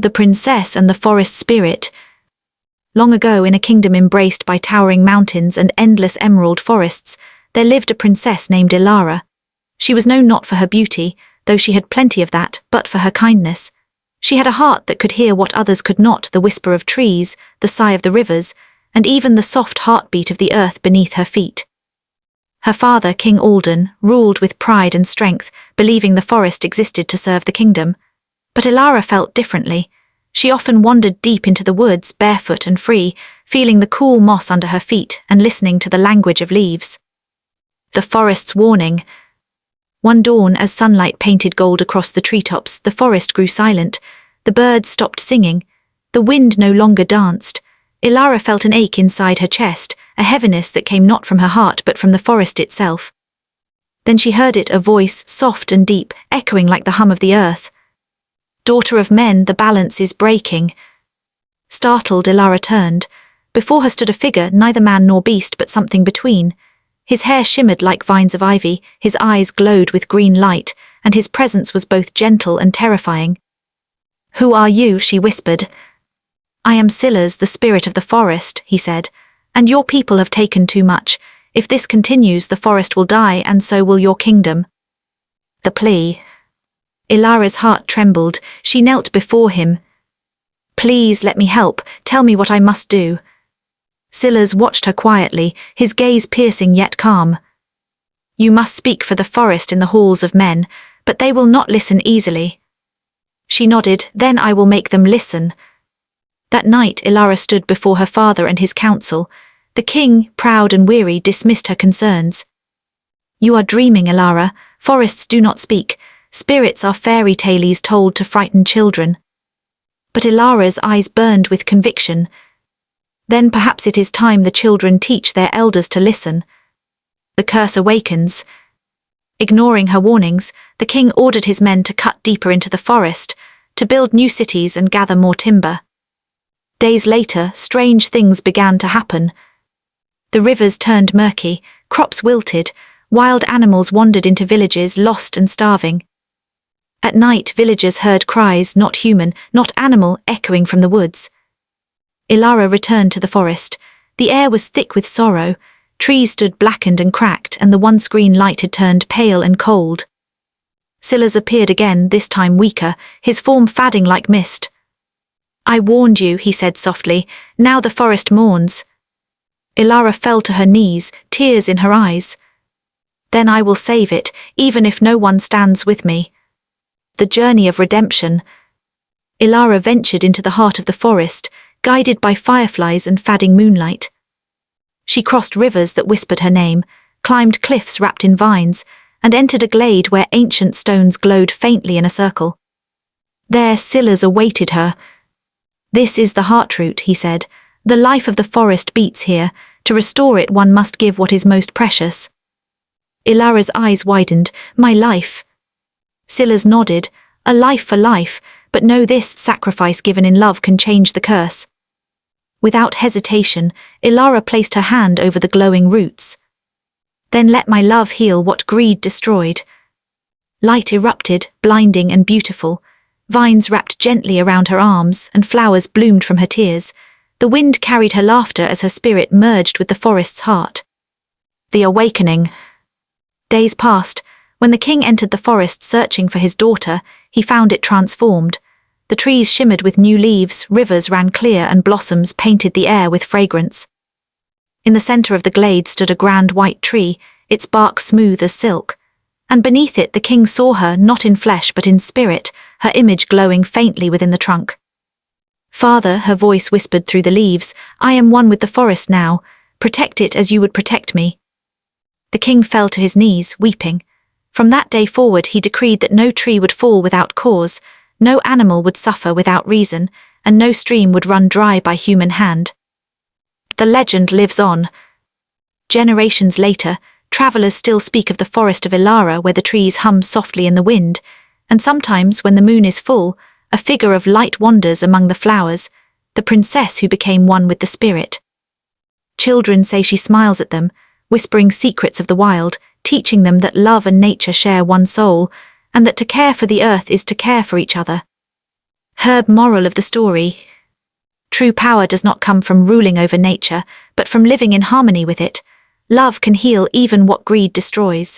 The Princess and the Forest Spirit. Long ago, in a kingdom embraced by towering mountains and endless emerald forests, there lived a princess named Ilara. She was known not for her beauty, though she had plenty of that, but for her kindness. She had a heart that could hear what others could not, the whisper of trees, the sigh of the rivers, and even the soft heartbeat of the earth beneath her feet. Her father, King Alden, ruled with pride and strength, believing the forest existed to serve the kingdom. But Ilara felt differently. She often wandered deep into the woods, barefoot and free, feeling the cool moss under her feet and listening to the language of leaves. The forest's warning. One dawn, as sunlight painted gold across the treetops, the forest grew silent. The birds stopped singing. The wind no longer danced. Ilara felt an ache inside her chest, a heaviness that came not from her heart but from the forest itself. Then she heard it, a voice, soft and deep, echoing like the hum of the earth. "Daughter of men, the balance is breaking." Startled, Ilara turned. Before her stood a figure, neither man nor beast but something between. His hair shimmered like vines of ivy, his eyes glowed with green light, and his presence was both gentle and terrifying. "Who are you?" she whispered. "I am Silas, the spirit of the forest," he said, "and your people have taken too much. If this continues, the forest will die, and so will your kingdom." The plea. Ilara's heart trembled. She knelt before him. "Please let me help. Tell me what I must do." Silas watched her quietly, his gaze piercing yet calm. "You must speak for the forest in the halls of men, but they will not listen easily." She nodded. "Then I will make them listen." That night, Ilara stood before her father and his council. The king, proud and weary, dismissed her concerns. "You are dreaming, Ilara. Forests do not speak. Spirits are fairy tales told to frighten children." But Ilara's eyes burned with conviction. "Then perhaps it is time the children teach their elders to listen." The curse awakens. Ignoring her warnings, the king ordered his men to cut deeper into the forest, to build new cities and gather more timber. Days later, strange things began to happen. The rivers turned murky, crops wilted, wild animals wandered into villages lost and starving. At night, villagers heard cries, not human, not animal, echoing from the woods. Ilara returned to the forest. The air was thick with sorrow. Trees stood blackened and cracked, and the once green light had turned pale and cold. Silas appeared again, this time weaker, his form fading like mist. "I warned you," he said softly. "Now the forest mourns." Ilara fell to her knees, tears in her eyes. "Then I will save it, even if no one stands with me." The journey of redemption. Ilara ventured into the heart of the forest, guided by fireflies and fading moonlight. She crossed rivers that whispered her name, climbed cliffs wrapped in vines, and entered a glade where ancient stones glowed faintly in a circle. There Silas awaited her. "This is the heartroot," he said. "The life of the forest beats here. To restore it, one must give what is most precious." Ilara's eyes widened. "My life." Silas nodded. "A life for life, but know this, sacrifice given in love can change the curse." Without hesitation, Ilara placed her hand over the glowing roots. "Then let my love heal what greed destroyed." Light erupted, blinding and beautiful. Vines wrapped gently around her arms, and flowers bloomed from her tears. The wind carried her laughter as her spirit merged with the forest's heart. The awakening. Days passed. When the king entered the forest searching for his daughter, he found it transformed. The trees shimmered with new leaves, rivers ran clear, and blossoms painted the air with fragrance. In the center of the glade stood a grand white tree, its bark smooth as silk. And beneath it the king saw her, not in flesh but in spirit, her image glowing faintly within the trunk. "Father," her voice whispered through the leaves, "I am one with the forest now. Protect it as you would protect me." The king fell to his knees, weeping. From that day forward he decreed that no tree would fall without cause, no animal would suffer without reason, and no stream would run dry by human hand. The legend lives on. Generations later, travelers still speak of the forest of Ilara where the trees hum softly in the wind, and sometimes, when the moon is full, a figure of light wanders among the flowers, the princess who became one with the spirit. Children say she smiles at them, whispering secrets of the wild, teaching them that love and nature share one soul, and that to care for the earth is to care for each other. Herb moral of the story. True power does not come from ruling over nature, but from living in harmony with it. Love can heal even what greed destroys.